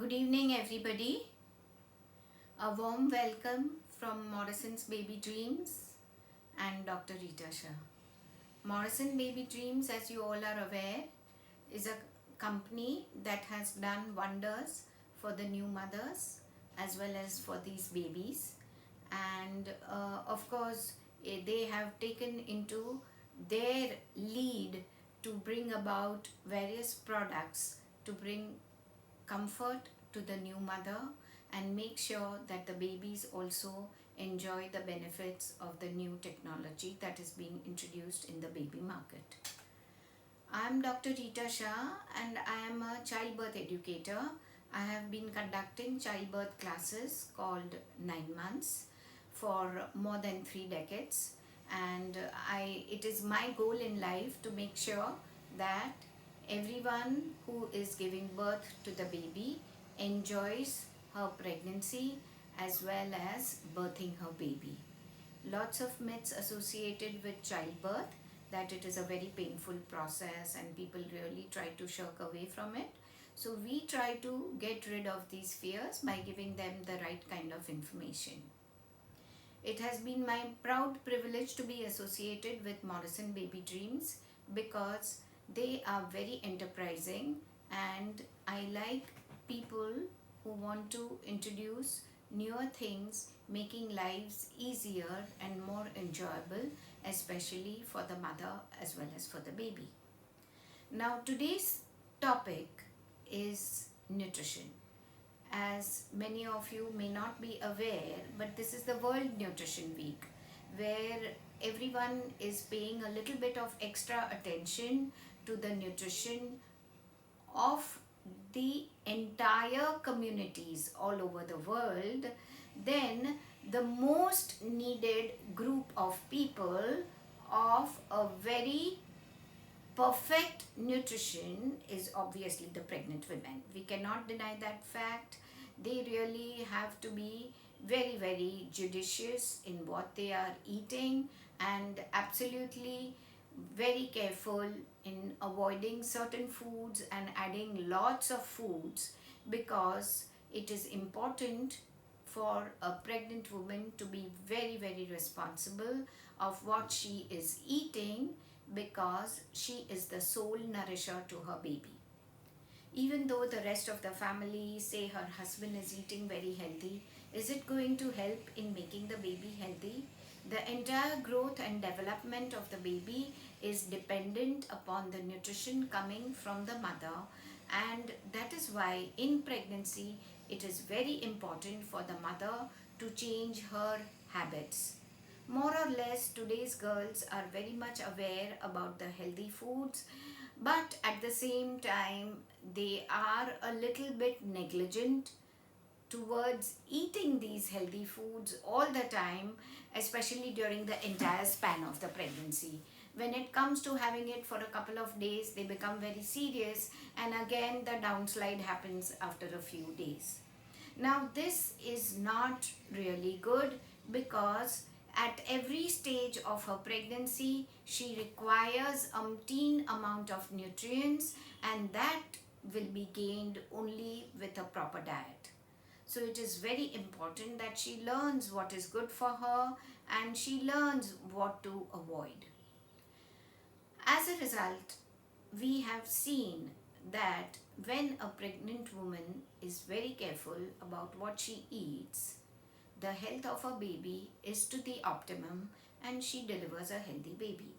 Good evening, everybody. A warm welcome from Morrison's Baby Dreams and Dr. Rita Shah. Morrison Baby Dreams, as you all are aware, is a company that has done wonders for the new mothers as well as for these babies. And of course, they have taken into their lead to bring about various products to bring comfort to the new mother and make sure that the babies also enjoy the benefits of the new technology that is being introduced in the baby market. I am Dr. Rita Shah and I am a childbirth educator. I have been conducting childbirth classes called 9 months for more than 3 decades, and it is my goal in life to make sure that everyone who is giving birth to the baby enjoys her pregnancy as well as birthing her baby. Lots of myths associated with childbirth, that it is a very painful process and people really try to shirk away from it. So we try to get rid of these fears by giving them the right kind of information. It has been my proud privilege to be associated with Morrison Baby Dreams because they are very enterprising, and I like people who want to introduce newer things, making lives easier and more enjoyable, especially for the mother as well as for the baby. Now, today's topic is nutrition. As many of you may not be aware, but this is the World Nutrition Week, where everyone is paying a little bit of extra attention to the nutrition of the entire communities all over the world. Then the most needed group of people of a very perfect nutrition is obviously the pregnant women. We cannot deny that fact. They really have to be very, very judicious in what they are eating and absolutely very careful in avoiding certain foods and adding lots of foods, because it is important for a pregnant woman to be very, very responsible of what she is eating, because she is the sole nourisher to her baby. Even though the rest of the family say her husband is eating very healthy, is it going to help in making the baby healthy? The entire growth and development of the baby is dependent upon the nutrition coming from the mother, and that is why in pregnancy it is very important for the mother to change her habits. More or less, today's girls are very much aware about the healthy foods, but at the same time, they are a little bit negligent towards eating these healthy foods all the time, especially during the entire span of the pregnancy. When it comes to having it for a couple of days, they become very serious, and again, the downslide happens after a few days. Now, this is not really good, because at every stage of her pregnancy, she requires umpteen amount of nutrients, and that will be gained only with a proper diet. So it is very important that she learns what is good for her and she learns what to avoid. As a result, we have seen that when a pregnant woman is very careful about what she eats, the health of a baby is to the optimum and she delivers a healthy baby.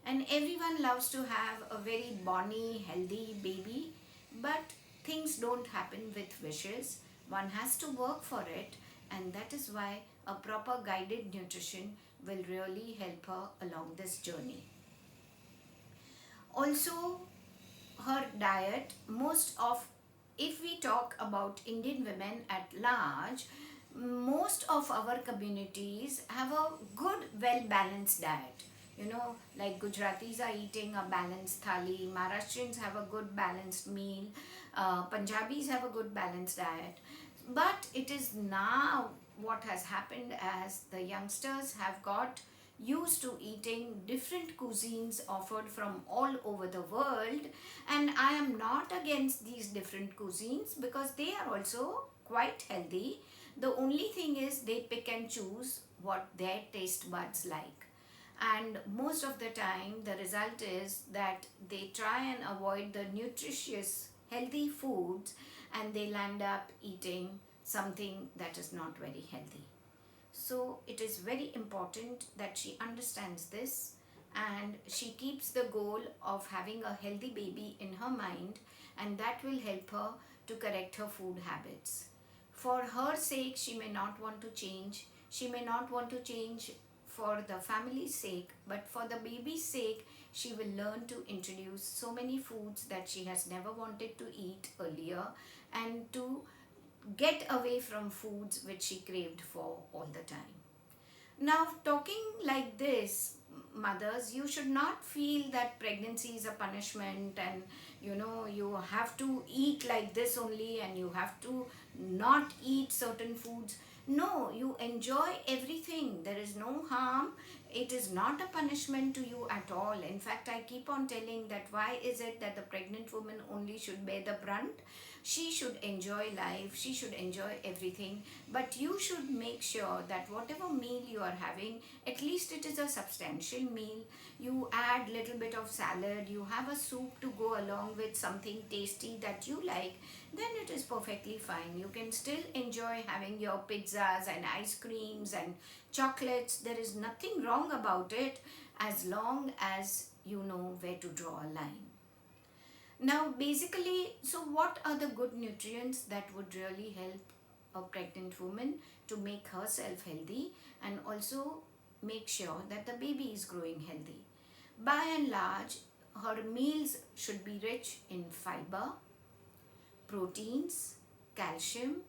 And everyone loves to have a very bonny, healthy baby, but things don't happen with wishes. One has to work for it, and that is why a proper guided nutrition will really help her along this journey. Also, her diet, if we talk about Indian women at large, most of our communities have a good, well balanced diet. Like Gujaratis are eating a balanced thali, Maharashtrians have a good balanced meal, Punjabis have a good balanced diet. But it is now what has happened, as the youngsters have got used to eating different cuisines offered from all over the world, and I am not against these different cuisines because they are also quite healthy. The only thing is they pick and choose what their taste buds like, and most of the time the result is that they try and avoid the nutritious healthy foods, and they'll end up eating something that is not very healthy. So it is very important that she understands this, and she keeps the goal of having a healthy baby in her mind, and that will help her to correct her food habits. For her sake, she may not want to change. She may not want to change for the family's sake, but for the baby's sake, she will learn to introduce so many foods that she has never wanted to eat earlier, and to get away from foods which she craved for all the time. Now, talking like this, mothers, you should not feel that pregnancy is a punishment and you have to eat like this only and you have to not eat certain foods. No, you enjoy everything. There is no harm. It is not a punishment to you at all. In fact, I keep on telling that why is it that the pregnant woman only should bear the brunt? She should enjoy life, she should enjoy everything, but you should make sure that whatever meal you are having, at least it is a substantial meal. You add little bit of salad, you have a soup to go along with something tasty that you like, then it is perfectly fine. You can still enjoy having your pizzas and ice creams and chocolates. There is nothing wrong about it as long as you know where to draw a line. Now, basically, so what are the good nutrients that would really help a pregnant woman to make herself healthy and also make sure that the baby is growing healthy? By and large, her meals should be rich in fiber, proteins, calcium,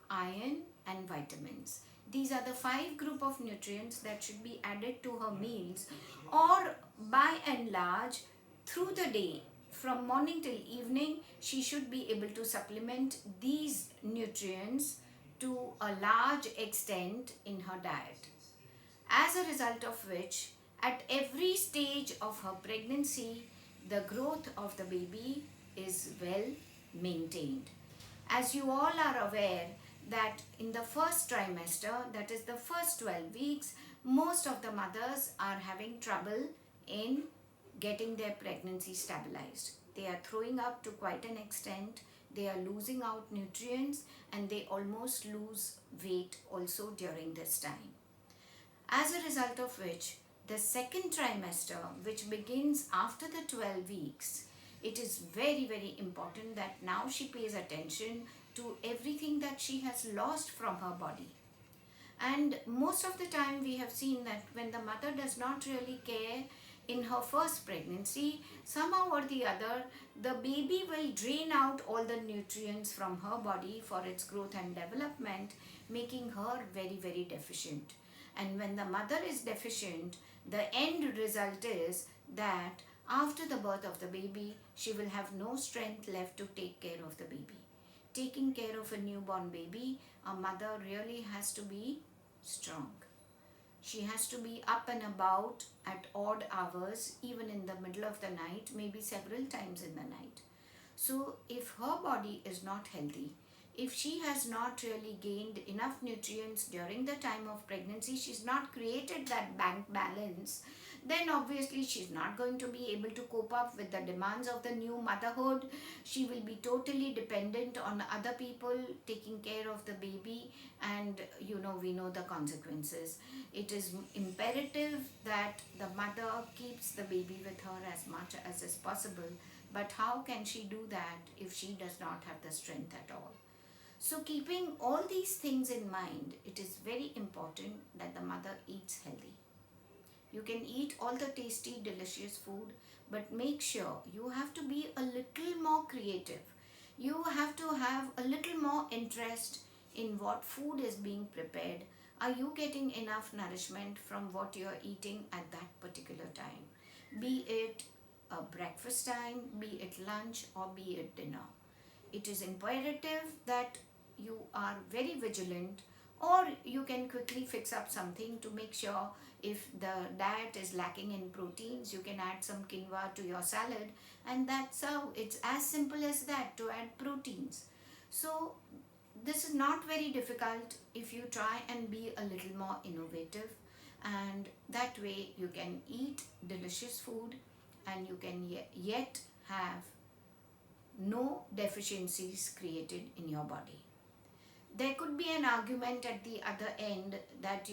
iron, and vitamins. These are the 5 group of nutrients that should be added to her meals, or by and large through the day, from morning till evening, she should be able to supplement these nutrients to a large extent in her diet. As a result of which, at every stage of her pregnancy, the growth of the baby is well maintained. As you all are aware that in the first trimester, that is the first 12 weeks, most of the mothers are having trouble in getting their pregnancy stabilized. They are throwing up to quite an extent, they are losing out nutrients, and they almost lose weight also during this time. As a result of which, the second trimester, which begins after the 12 weeks, it is very, very important that now she pays attention to everything that she has lost from her body. And most of the time we have seen that when the mother does not really care in her first pregnancy, somehow or the other, the baby will drain out all the nutrients from her body for its growth and development, making her very, very deficient. And when the mother is deficient, the end result is that after the birth of the baby, she will have no strength left to take care of the baby. Taking care of a newborn baby, a mother really has to be strong. She has to be up and about at odd hours, even in the middle of the night, maybe several times in the night. So if her body is not healthy, if she has not really gained enough nutrients during the time of pregnancy, she's not created that bank balance, then obviously she's not going to be able to cope up with the demands of the new motherhood. She will be totally dependent on other people taking care of the baby, and we know the consequences. It is imperative that the mother keeps the baby with her as much as is possible, but how can she do that if she does not have the strength at all? So keeping all these things in mind, it is very important that the mother eats healthy. You can eat all the tasty, delicious food, but make sure you have to be a little more creative. You have to have a little more interest in what food is being prepared. Are you getting enough nourishment from what you are eating at that particular time? Be it a breakfast time, be it lunch, or be it dinner. It is imperative that you are very vigilant or you can quickly fix up something to make sure. If the diet is lacking in proteins, you can add some quinoa to your salad, and that's how. It's as simple as that, to add proteins. So this is not very difficult if you try and be a little more innovative, and that way you can eat delicious food, and you can yet have no deficiencies created in your body. There could be an argument at the other end that,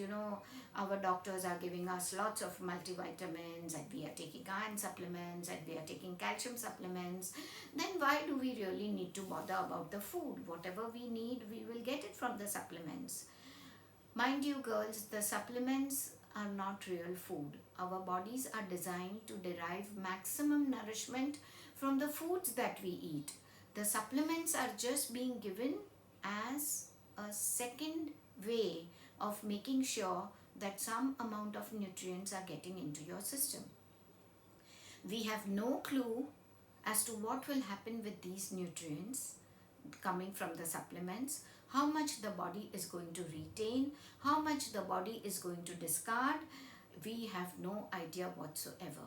our doctors are giving us lots of multivitamins, and we are taking iron supplements, and we are taking calcium supplements. Then why do we really need to bother about the food? Whatever we need, we will get it from the supplements. Mind you, girls, the supplements are not real food. Our bodies are designed to derive maximum nourishment from the foods that we eat. The supplements are just being given as a second way of making sure that some amount of nutrients are getting into your system. We have no clue as to what will happen with these nutrients coming from the supplements, how much the body is going to retain, how much the body is going to discard. We have no idea whatsoever.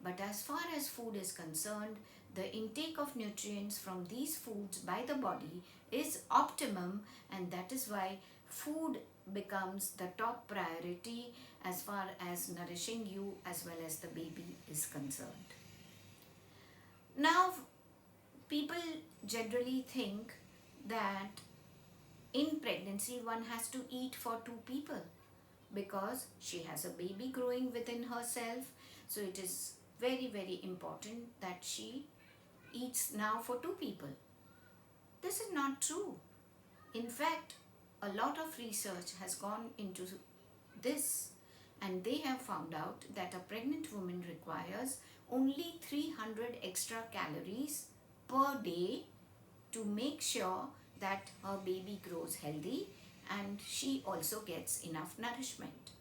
But as far as food is concerned, the intake of nutrients from these foods by the body is optimum, and that is why food becomes the top priority as far as nourishing you as well as the baby is concerned. Now, people generally think that in pregnancy one has to eat for two people because she has a baby growing within herself. So it is very, very important that she eats now for two people. This is not true. In fact, a lot of research has gone into this, and they have found out that a pregnant woman requires only 300 extra calories per day to make sure that her baby grows healthy and she also gets enough nourishment.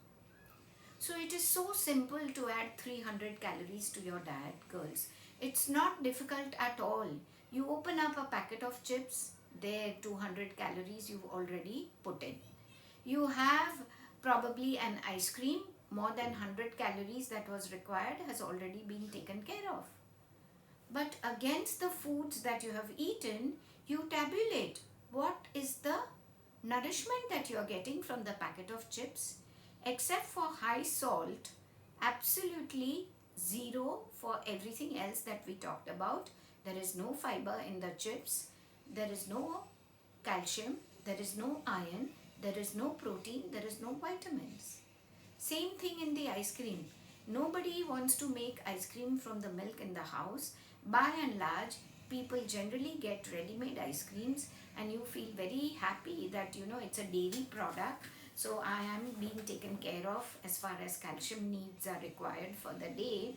So it is so simple to add 300 calories to your diet, girls. It's not difficult at all. You open up a packet of chips, there 200 calories you've already put in. You have probably an ice cream, more than 100 calories that was required has already been taken care of. But against the foods that you have eaten, you tabulate what is the nourishment that you are getting from the packet of chips. Except for high salt, absolutely zero for everything else that we talked about. There is no fiber in the chips, there is no calcium, there is no iron, there is no protein, there is no vitamins. Same thing in the ice cream. Nobody wants to make ice cream from the milk in the house. By and large, people generally get ready-made ice creams, and you feel very happy that it's a dairy product. So I am being taken care of as far as calcium needs are required for the day.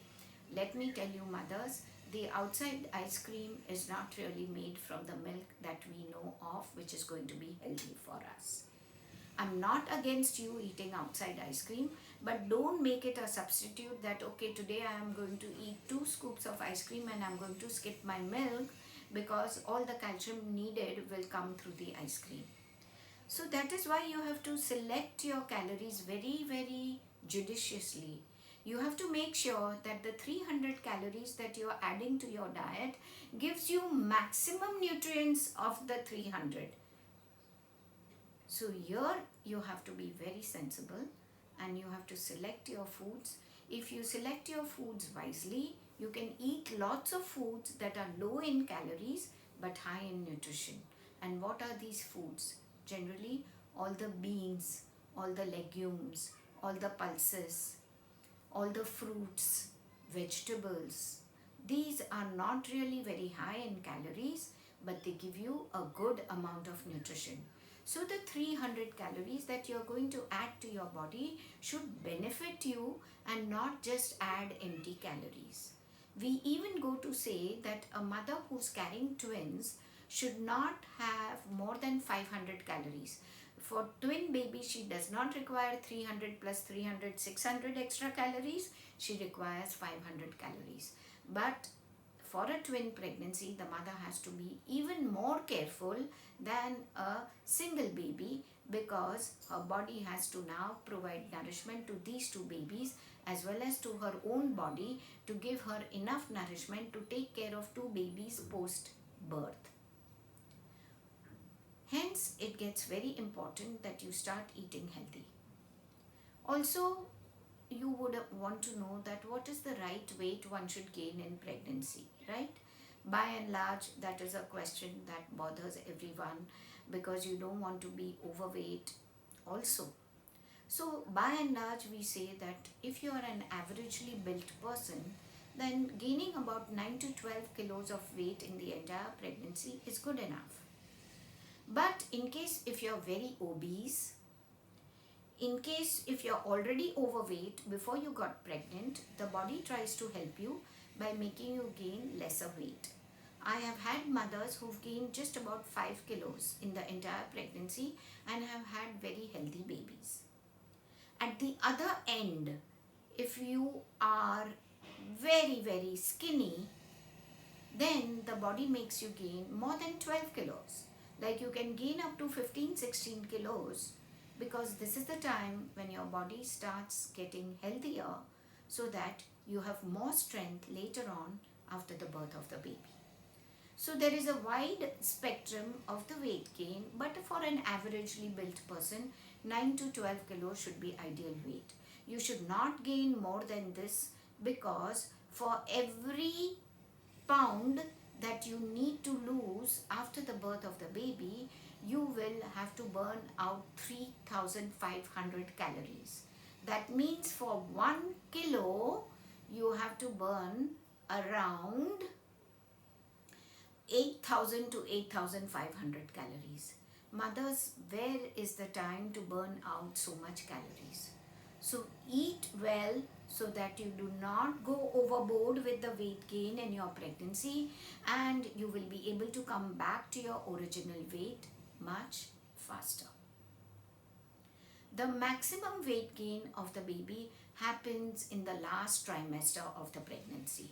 Let me tell you, mothers, the outside ice cream is not really made from the milk that we know of, which is going to be healthy for us. I'm not against you eating outside ice cream, but don't make it a substitute that, okay, today I am going to eat 2 scoops of ice cream and I'm going to skip my milk because all the calcium needed will come through the ice cream. So that is why you have to select your calories very, very judiciously. You have to make sure that the 300 calories that you are adding to your diet gives you maximum nutrients of the 300. So here you have to be very sensible and you have to select your foods. If you select your foods wisely, you can eat lots of foods that are low in calories but high in nutrition. And what are these foods? Generally, all the beans, all the legumes, all the pulses, all the fruits, vegetables. These are not really very high in calories, but they give you a good amount of nutrition. So the 300 calories that you're going to add to your body should benefit you and not just add empty calories. We even go to say that a mother who's carrying twins should not have more than 500 calories. For twin baby, she does not require 300 plus 300, 600 extra calories. She requires 500 calories. But for a twin pregnancy, the mother has to be even more careful than a single baby because her body has to now provide nourishment to these two babies as well as to her own body to give her enough nourishment to take care of two babies post birth. Hence, it gets very important that you start eating healthy. Also, you would want to know that what is the right weight one should gain in pregnancy, right? By and large, that is a question that bothers everyone because you don't want to be overweight also. So, by and large, we say that if you are an averagely built person, then gaining about 9 to 12 kilos of weight in the entire pregnancy is good enough. But in case if you're very obese, in case if you're already overweight before you got pregnant, the body tries to help you by making you gain lesser weight. I have had mothers who've gained just about 5 kilos in the entire pregnancy and have had very healthy babies. At the other end, if you are very skinny, then the body makes you gain more than 12 kilos. Like you can gain up to 15-16 kilos because this is the time when your body starts getting healthier so that you have more strength later on after the birth of the baby. So there is a wide spectrum of the weight gain, but for an averagely built person, 9 to 12 kilos should be ideal weight. You should not gain more than this because for every pound that you need to lose after the birth of the baby, you will have to burn out 3,500 calories. That means for 1 kilo, you have to burn around 8,000 to 8,500 calories. Mothers, where is the time to burn out so much calories? So eat well so that you do not go overboard with the weight gain in your pregnancy and you will be able to come back to your original weight much faster. The maximum weight gain of the baby happens in the last trimester of the pregnancy.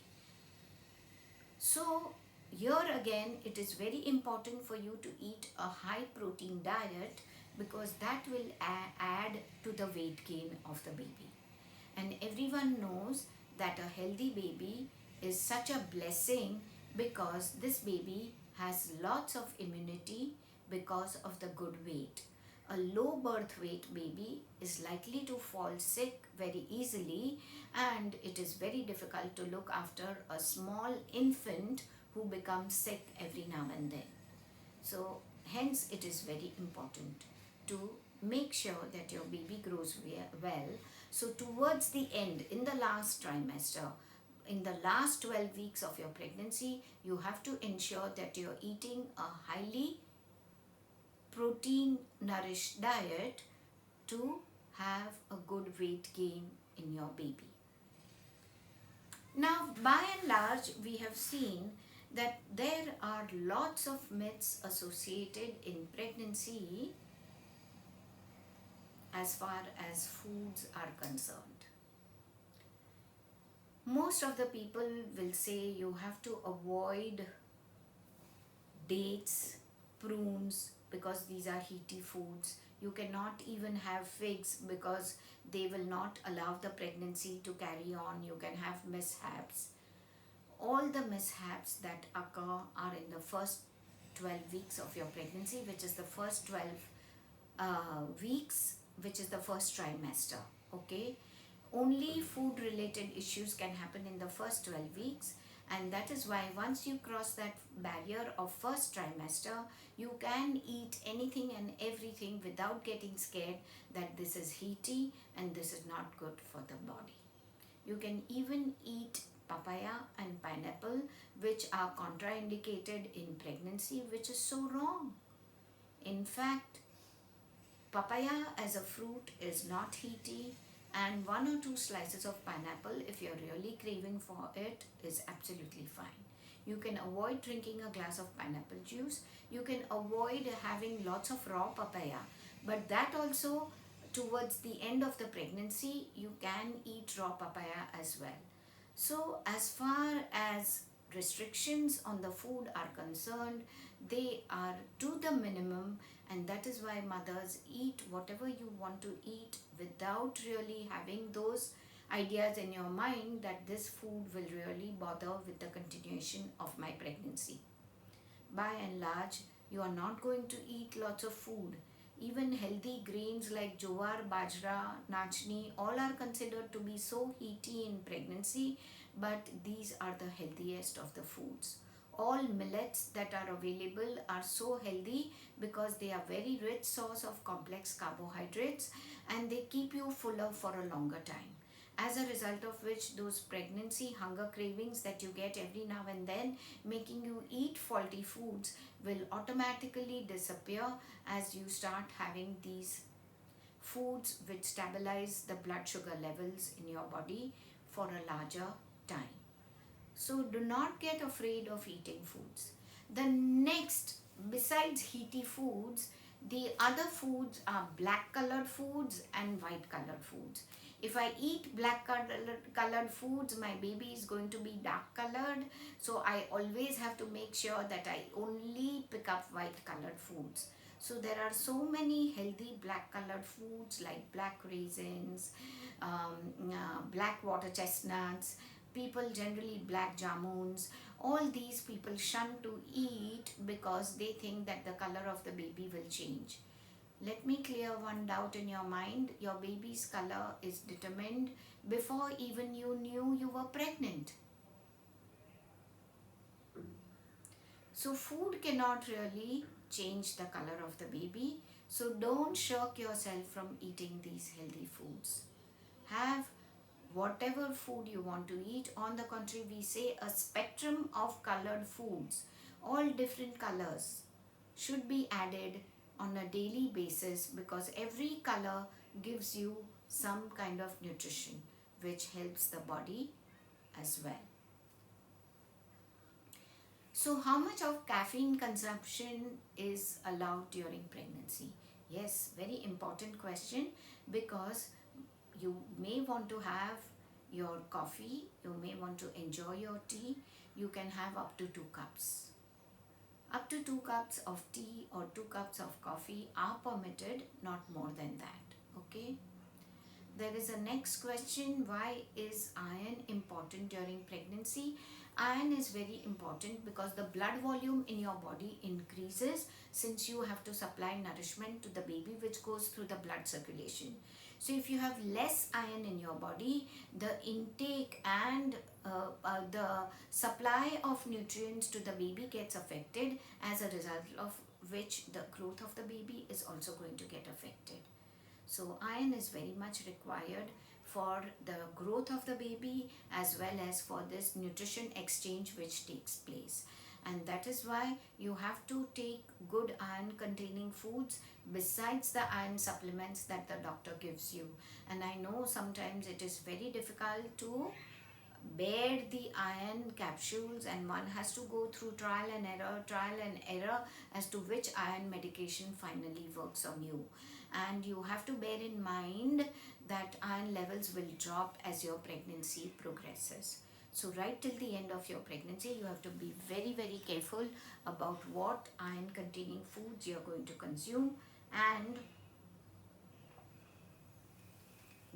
So here again, it is very important for you to eat a high protein diet because that will add to the weight gain of the baby. And everyone knows that a healthy baby is such a blessing because this baby has lots of immunity because of the good weight. A low birth weight baby is likely to fall sick very easily and it is very difficult to look after a small infant who becomes sick every now and then. So hence it is very important to make sure that your baby grows well. So towards the end, in the last trimester, in the last 12 weeks of your pregnancy, you have to ensure that you're eating a highly protein nourished diet to have a good weight gain in your baby. Now, by and large, we have seen that there are lots of myths associated in pregnancy as far as foods are concerned. Most of the people will say you have to avoid dates, prunes because these are heaty foods. You cannot even have figs because they will not allow the pregnancy to carry on. You can have mishaps. All the mishaps that occur are in the first 12 weeks of your pregnancy, which is the first 12 weeks, which is the first trimester. Okay, only food related issues can happen in the first 12 weeks, and that is why once you cross that barrier of first trimester, you can eat anything and everything without getting scared that this is heaty and this is not good for the body. You can even eat papaya and pineapple, which are contraindicated in pregnancy, which is so wrong. In fact, papaya as a fruit is not heaty, and 1 or 2 slices of pineapple, if you're really craving for it, is absolutely fine. You can avoid drinking a glass of pineapple juice. You can avoid having lots of raw papaya, but that also towards the end of the pregnancy, you can eat raw papaya as well. So as far as restrictions on the food are concerned, they are to the minimum, And that is why mothers eat whatever you want to eat without really having those ideas in your mind that this food will really bother with the continuation of my pregnancy. By and large, you are not going to eat lots of food. Even healthy grains like jowar, bajra, nachni, all are considered to be so heaty in pregnancy, but these are the healthiest of the foods. All millets that are available are so healthy because they are very rich source of complex carbohydrates and they keep you fuller for a longer time, as a result of which those pregnancy hunger cravings that you get every now and then making you eat faulty foods will automatically disappear as you start having these foods which stabilize the blood sugar levels in your body for a larger time. So do not get afraid of eating foods. The next, besides heaty foods, the other foods are black colored foods and white colored foods. If I eat black colored foods, my baby is going to be dark colored. So I always have to make sure that I only pick up white colored foods. So there are so many healthy black colored foods like black raisins, black water chestnuts, people generally black jamuns. All these people shun to eat because they think that the color of the baby will change. Let me clear one doubt in your mind. Your baby's color is determined before even you knew you were pregnant. So food cannot really change the color of the baby. So don't shirk yourself from eating these healthy foods. Have whatever food you want to eat. On the contrary, we say a spectrum of colored foods, all different colors, should be added on a daily basis because every color gives you some kind of nutrition which helps the body as well. So how much of caffeine consumption is allowed during pregnancy? Yes, very important question, because you may want to have your coffee, you may want to enjoy your tea. You can have up to 2 cups. Up to 2 cups of tea or 2 cups of coffee are permitted, not more than that. Okay. There is a next question. Why is iron important during pregnancy? Iron is very important because the blood volume in your body increases since you have to supply nourishment to the baby which goes through the blood circulation. So if you have less iron in your body, the intake and the supply of nutrients to the baby gets affected, as a result of which the growth of the baby is also going to get affected. So iron is very much required for the growth of the baby as well as for this nutrition exchange which takes place. And that is why you have to take good iron containing foods besides the iron supplements that the doctor gives you. And I know sometimes it is very difficult to bear the iron capsules and one has to go through trial and error as to which iron medication finally works on you. And you have to bear in mind that iron levels will drop as your pregnancy progresses. So right till the end of your pregnancy, you have to be very careful about what iron containing foods you're going to consume. And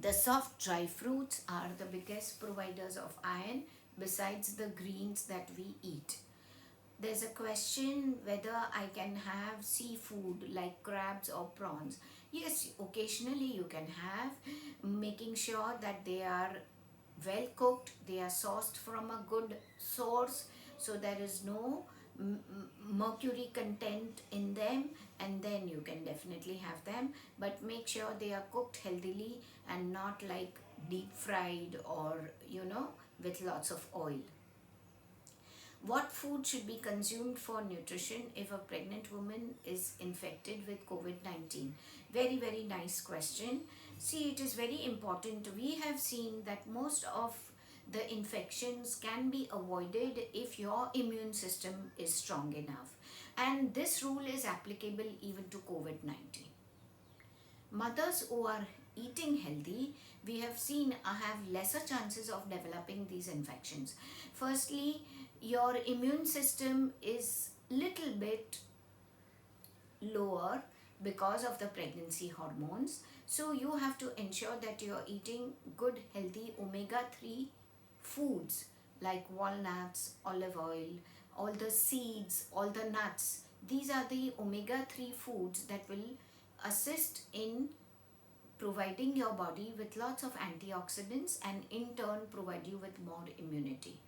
the soft dry fruits are the biggest providers of iron besides the greens that we eat. There's a question whether I can have seafood like crabs or prawns. Yes, occasionally you can have, making sure that they are well cooked, they are sourced from a good source, so there is no mercury content in them, and then you can definitely have them, but make sure they are cooked healthily and not like deep fried or with lots of oil. What food should be consumed for nutrition if a pregnant woman is infected with COVID-19? Very nice question. See, it is very important. We have seen that most of the infections can be avoided if your immune system is strong enough. And this rule is applicable even to COVID-19. Mothers who are eating healthy, we have seen have lesser chances of developing these infections. Firstly, your immune system is little bit lower because of the pregnancy hormones. So you have to ensure that you're eating good healthy omega-3 foods like walnuts, olive oil, all the seeds, all the nuts. These are the omega-3 foods that will assist in providing your body with lots of antioxidants and in turn provide you with more immunity.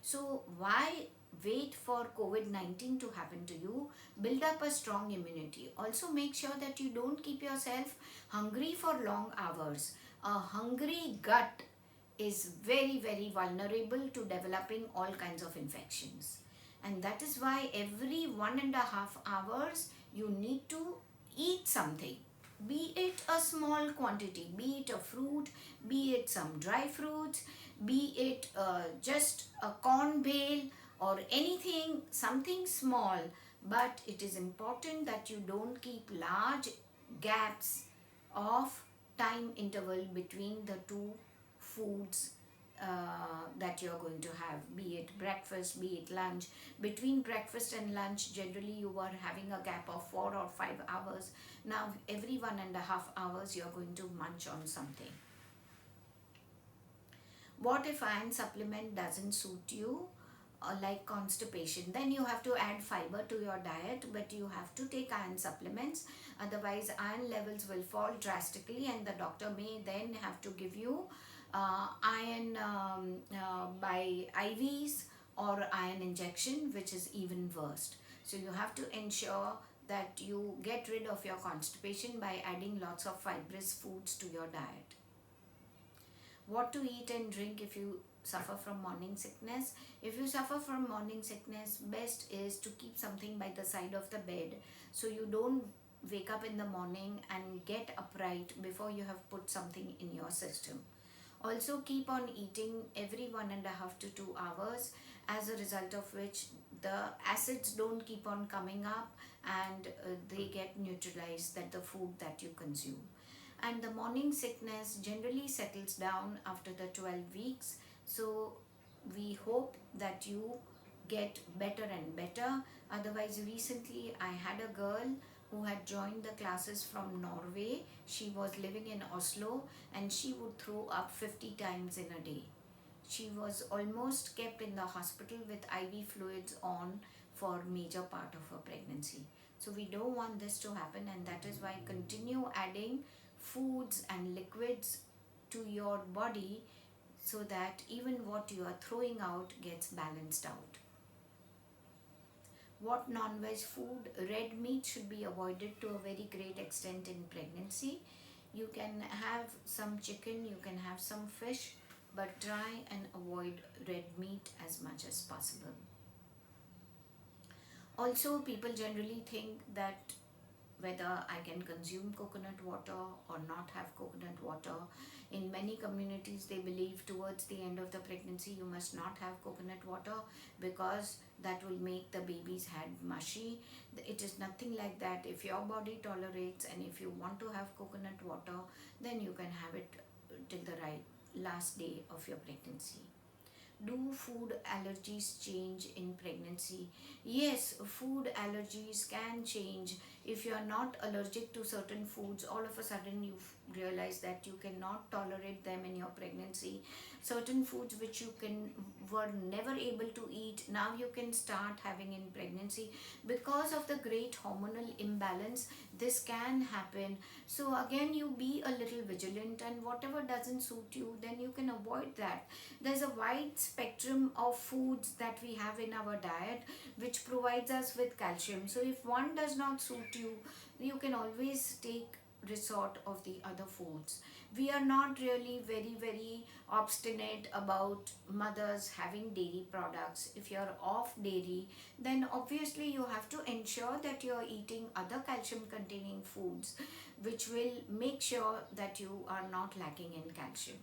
So why wait for COVID-19 to happen to you? Build up a strong immunity. Also make sure that you don't keep yourself hungry for long hours. A hungry gut is very, very vulnerable to developing all kinds of infections. And that is why every 1.5 hours you need to eat something, be it a small quantity, be it a fruit, be it some dry fruits, be it just a corn bale or anything, something small. But it is important that you don't keep large gaps of time interval between the two foods that you're going to have, be it breakfast, be it lunch. Between breakfast and lunch, generally you are having a gap of 4 or 5 hours. Now every 1.5 hours you're going to munch on something. What if iron supplement doesn't suit you, like constipation? Then you have to add fiber to your diet, but you have to take iron supplements, otherwise iron levels will fall drastically and the doctor may then have to give you iron by IVs or iron injection, which is even worse. So you have to ensure that you get rid of your constipation by adding lots of fibrous foods to your diet. What to eat and drink if you suffer from morning sickness? If you suffer from morning sickness, best is to keep something by the side of the bed so you don't wake up in the morning and get upright before you have put something in your system. Also keep on eating every 1.5 to 2 hours, as a result of which the acids don't keep on coming up and they get neutralized, that the food that you consume. And the morning sickness generally settles down after the 12 weeks. So we hope that you get better and better. Otherwise, recently I had a girl who had joined the classes from Norway. She was living in Oslo and she would throw up 50 times in a day. She was almost kept in the hospital with IV fluids on for major part of her pregnancy. So we don't want this to happen, and that is why continue adding foods and liquids to your body so that even what you are throwing out gets balanced out. What non-veg food? Red meat should be avoided to a very great extent in pregnancy. You can have some chicken, you can have some fish, but try and avoid red meat as much as possible. Also, people generally think that whether I can consume coconut water or not have coconut water. In many communities, they believe towards the end of the pregnancy you must not have coconut water because that will make the baby's head mushy. It is nothing like that. If your body tolerates and if you want to have coconut water, then you can have it till the last day of your pregnancy. Do food allergies change in pregnancy? Yes, food allergies can change. If you are not allergic to certain foods, all of a sudden you realize that you cannot tolerate them in your pregnancy. Certain foods which you were never able to eat, now you can start having in pregnancy. Because of the great hormonal imbalance, this can happen. So again, you be a little vigilant, and whatever doesn't suit you, then you can avoid that. There's a wide spectrum of foods that we have in our diet which provides us with calcium. So if one does not suit you, you can always take resort of the other foods. We are not really very obstinate about mothers having dairy products. If you're off dairy, then obviously you have to ensure that you're eating other calcium containing foods which will make sure that you are not lacking in calcium.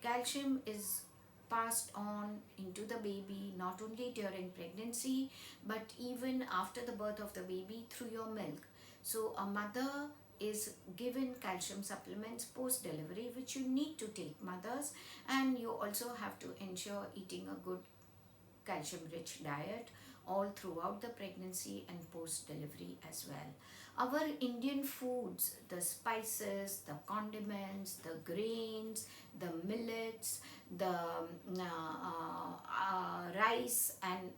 Calcium is passed on into the baby not only during pregnancy but even after the birth of the baby through your milk. So a mother is given calcium supplements post delivery which you need to take, mothers, and you also have to ensure eating a good calcium rich diet. all throughout the pregnancy and post delivery as well. Our Indian foods, the spices, the condiments, the grains, the millets, the rice and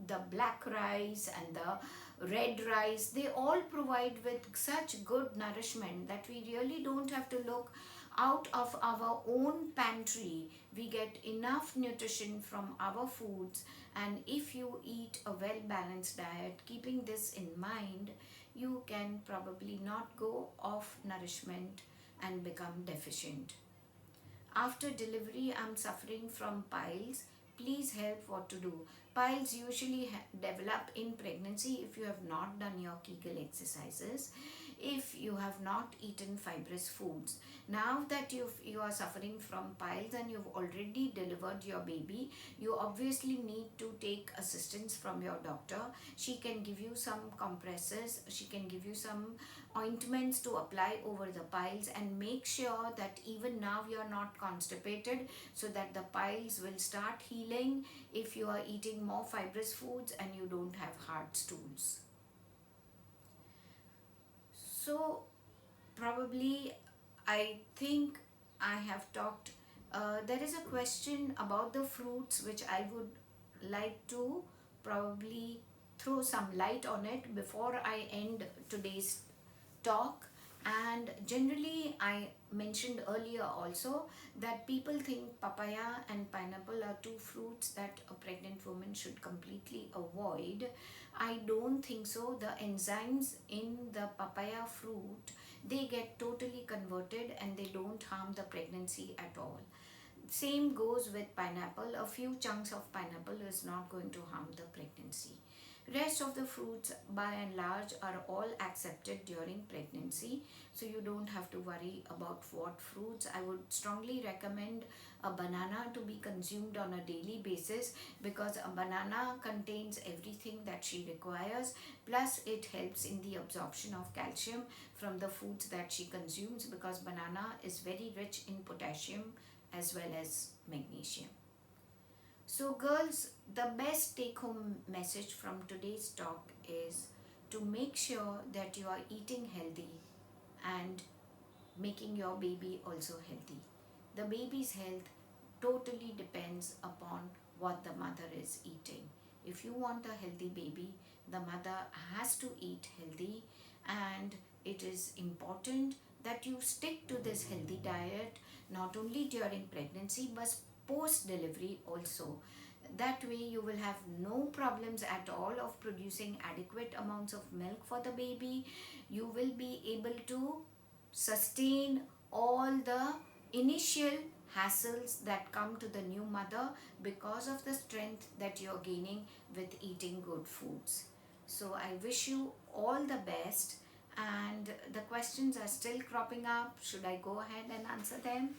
the black rice and the red rice, they all provide with such good nourishment that we really don't have to look out of our own pantry. We get enough nutrition from our foods, and if you eat a well balanced diet, keeping this in mind, you can probably not go off nourishment and become deficient. After delivery, I'm suffering from piles. Please help what to do. Piles usually develop in pregnancy if you have not done your Kegel exercises, if you have not eaten fibrous foods. Now that you are suffering from piles and you've already delivered your baby, you obviously need to take assistance from your doctor. She can give you some compresses, she can give you some ointments to apply over the piles, and make sure that even now you are not constipated, so that the piles will start healing if you are eating more fibrous foods and you don't have hard stools. So probably I think I have talked. There is a question about the fruits which I would like to probably throw some light on it before I end today's talk. And generally, I mentioned earlier also that people think papaya and pineapple are two fruits that a pregnant woman should completely avoid. I don't think so. The enzymes in the papaya fruit, they get totally converted and they don't harm the pregnancy at all. Same goes with pineapple. A few chunks of pineapple is not going to harm the pregnancy. Rest of the fruits by and large are all accepted during pregnancy, so you don't have to worry about what fruits. I would strongly recommend a banana to be consumed on a daily basis, because a banana contains everything that she requires, plus it helps in the absorption of calcium from the foods that she consumes, because banana is very rich in potassium as well as magnesium. So girls, the best take home message from today's talk is to make sure that you are eating healthy and making your baby also healthy. The baby's health totally depends upon what the mother is eating. If you want a healthy baby, the mother has to eat healthy, and it is important that you stick to this healthy diet not only during pregnancy but post delivery also. That way you will have no problems at all of producing adequate amounts of milk for the baby. You will be able to sustain all the initial hassles that come to the new mother because of the strength that you're gaining with eating good foods. So I wish you all the best, and the questions are still cropping up. Should I go ahead and answer them?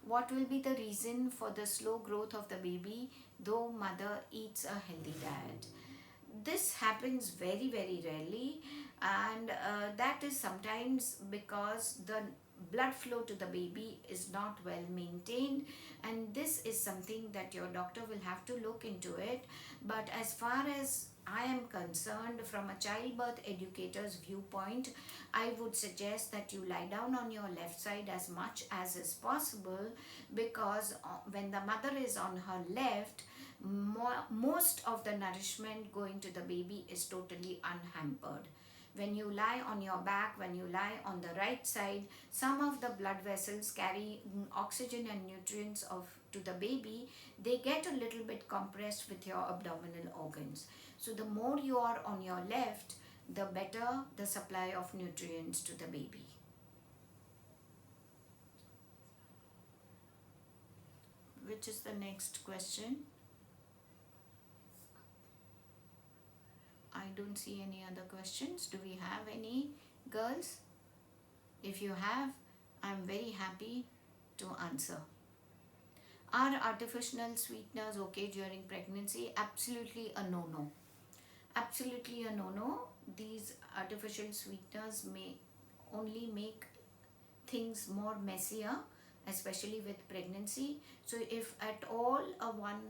What will be the reason for the slow growth of the baby though mother eats a healthy diet? This happens very, very rarely, and that is sometimes because the blood flow to the baby is not well maintained, and this is something that your doctor will have to look into it. But as far as I am concerned, from a childbirth educator's viewpoint, I would suggest that you lie down on your left side as much as is possible, because when the mother is on her left, most of the nourishment going to the baby is totally unhampered. When you lie on your back, when you lie on the right side, some of the blood vessels carry oxygen and nutrients to the baby. They get a little bit compressed with your abdominal organs. So the more you are on your left, the better the supply of nutrients to the baby. Which is the next question? I don't see any other questions. Do we have any, girls? If you have, I'm very happy to answer. Are artificial sweeteners okay during pregnancy? Absolutely a no-no. Absolutely a no-no. These artificial sweeteners may only make things more messier, especially with pregnancy. So if at all one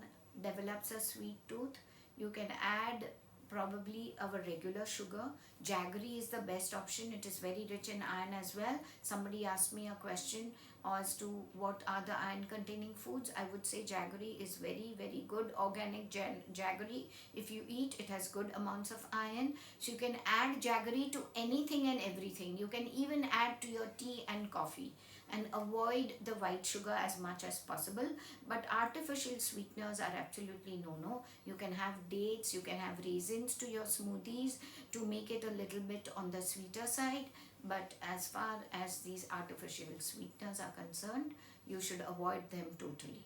develops a sweet tooth, you can add probably our regular sugar. Jaggery is the best option. It is very rich in iron as well. Somebody asked me a question as to what are the iron containing foods. I would say jaggery is very, very good. Organic jaggery, if you eat, it has good amounts of iron. So you can add jaggery to anything and everything. You can even add to your tea and coffee, and avoid the white sugar as much as possible. But artificial sweeteners are absolutely no. You can have dates, you can have raisins to your smoothies to make it a little bit on the sweeter side. But as far as these artificial sweeteners are concerned, you should avoid them totally.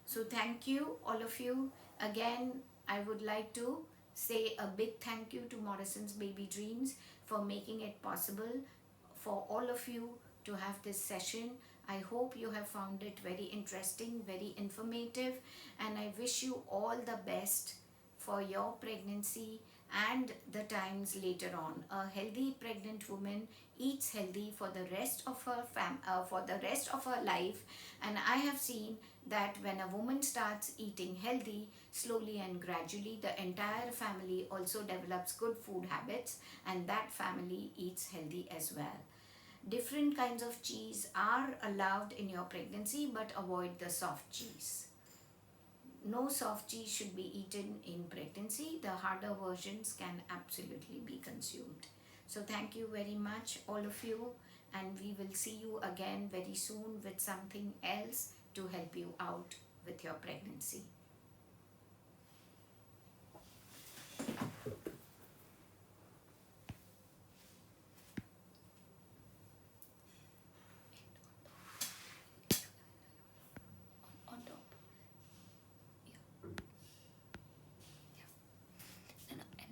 So thank you, all of you. Again, I would like to say a big thank you to Morrison's Baby Dreams for making it possible for all of you to have this session. I hope you have found it very interesting, very informative, and I wish you all the best for your pregnancy and the times later on. A healthy pregnant woman eats healthy for the rest of her life, and I have seen that when a woman starts eating healthy, slowly and gradually the entire family also develops good food habits, and that family eats healthy as well. Different kinds of cheese are allowed in your pregnancy, but avoid the soft cheese. No soft cheese should be eaten in pregnancy. The harder versions can absolutely be consumed. So thank you very much, all of you, and we will see you again very soon with something else to help you out with your pregnancy.